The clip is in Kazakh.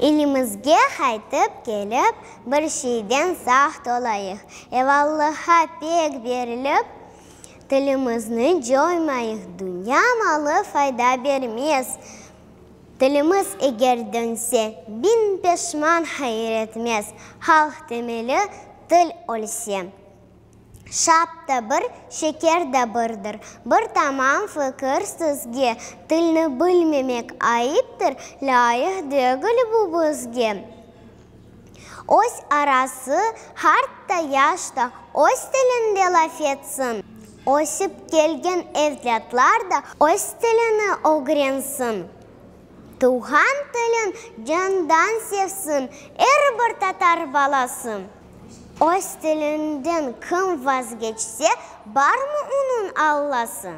Илимізге қайтып келіп, бір шейден сақ толайық. Аллаға пек беріліп, тілімізні жоймайық. Дүния малы файда бермес. Тіліміз егер дөнсе, бин пешман хайыр етмес. Халық темелі тіл өлсе. Шапта бір, шекер да бірдір. Бір тамам фікір сізге. Тілні білмемек айыптыр, лайық дегіл бұл бізге. Ось арасы, хартта яшта, ось тілінде лаф етсін. Осып келген евлятлар да ось тіліні огренсін. Туған тілін жандан севсін, бір татар баласын. Ось тілінден кім вазгечсе, бар мұ оның Алласы?